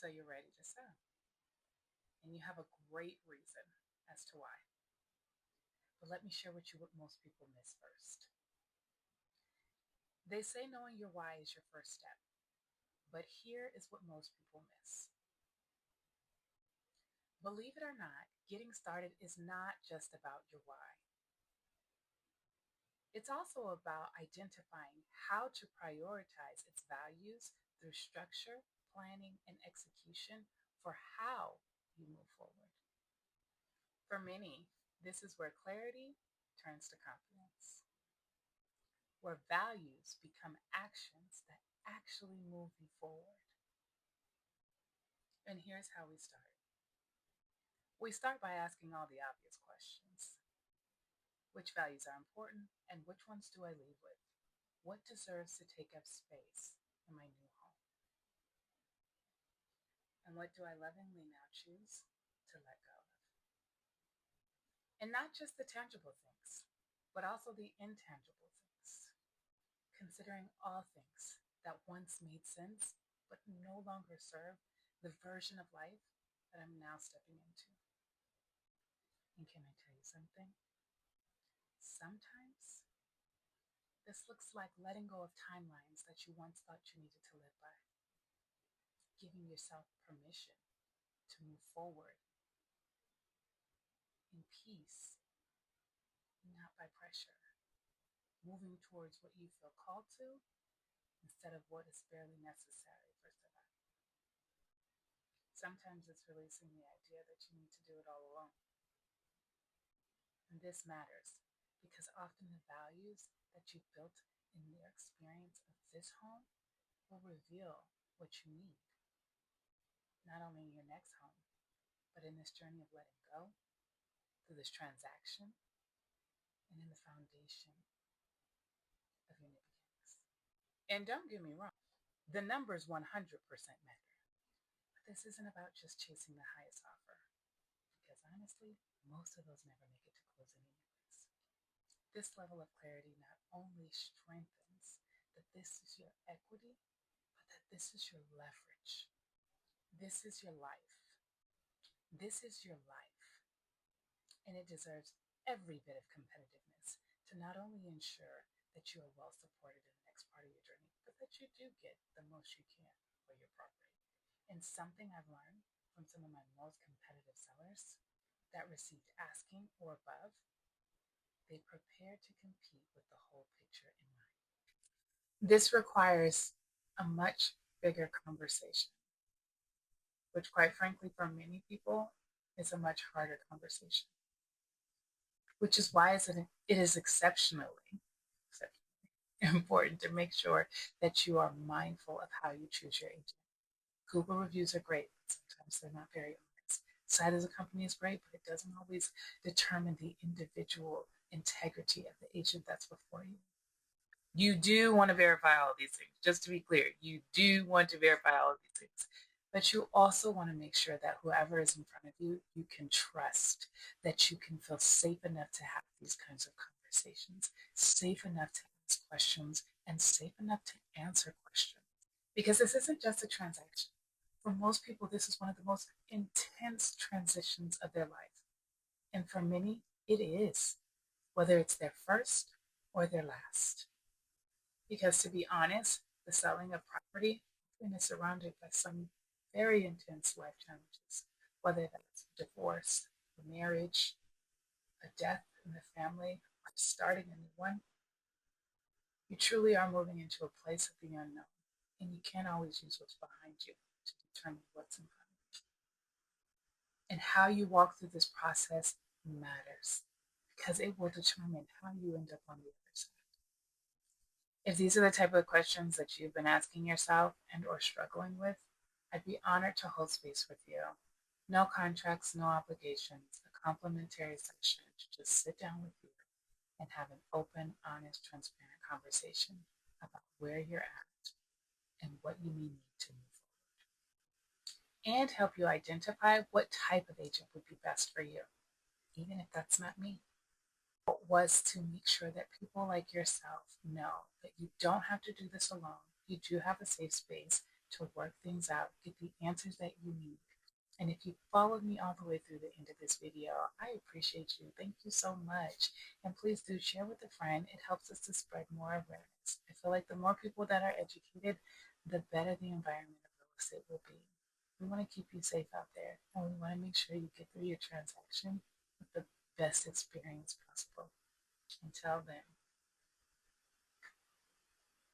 So you're ready to sell. And you have a great reason as to why. But let me share with you what most people miss first. They say knowing your why is your first step. But here is what most people miss. Believe it or not, getting started is not just about your why. It's also about identifying how to prioritize its values through structure, planning, and execution for how you move forward. For many, this is where clarity turns to confidence, where values become actions that actually move you forward. And here's how we start. We start by asking all the obvious questions. Which values are important and which ones do I leave with? What deserves to take up space in my new home? And what do I lovingly now choose to let go of? And not just the tangible things, but also the intangible things. Considering all things that once made sense, but no longer serve the version of life that I'm now stepping into. And can I tell you something? Sometimes this looks like letting go of timelines that you once thought you needed to live by, giving yourself permission to move forward in peace, not by pressure, moving towards what you feel called to instead of what is barely necessary for survival. Sometimes it's releasing the idea that you need to do it all alone. And this matters because often the values that you've built in your experience of this home will reveal what you need, not only in your next home, but in this journey of letting go, through this transaction, and in the foundation of your new beginnings. And don't get me wrong, the numbers 100% matter. But this isn't about just chasing the highest offer, because honestly, most of those never make it to closing anyways. This level of clarity not only strengthens that this is your equity, but that this is your leverage. This is your life. This is your life. And it deserves every bit of competitiveness to not only ensure that you are well supported in the next part of your journey, but that you do get the most you can for your property. And something I've learned from some of my most competitive sellers that received asking or above, they prepare to compete with the whole picture in mind. This requires a much bigger conversation, which, quite frankly, for many people, is a much harder conversation, which is why it is exceptionally important to make sure that you are mindful of how you choose your agent. Google reviews are great, but sometimes they're not very honest. Sight as a company is great, but it doesn't always determine the individual integrity of the agent that's before you. You do want to verify all of these things. Just to be clear, you do want to verify all of these things. But you also want to make sure that whoever is in front of you, you can trust, that you can feel safe enough to have these kinds of conversations, safe enough to ask questions, and safe enough to answer questions. Because this isn't just a transaction. For most people, this is one of the most intense transitions of their life. And for many, it is, whether it's their first or their last. Because to be honest, the selling of property often is surrounded by some very intense life challenges, whether that's divorce, marriage, a death in the family, or starting a new one. You truly are moving into a place of the unknown, and you can't always use what's behind you to determine what's in front of you. And how you walk through this process matters because it will determine how you end up on the other side. If these are the type of questions that you've been asking yourself and or struggling with, I'd be honored to hold space with you. No contracts, no obligations, a complimentary session to just sit down with you and have an open, honest, transparent conversation about where you're at and what you may need to move forward. And help you identify what type of agent would be best for you, even if that's not me. Was to make sure that people like yourself know that you don't have to do this alone. You do have a safe space to work things out, get the answers that you need. And if you followed me all the way through the end of this video, I appreciate you. Thank you so much. And please do share with a friend. It helps us to spread more awareness. I feel like the more people that are educated, the better the environment of real estate will be. We want to keep you safe out there, and we want to make sure you get through your transaction with the best experience possible. Until then.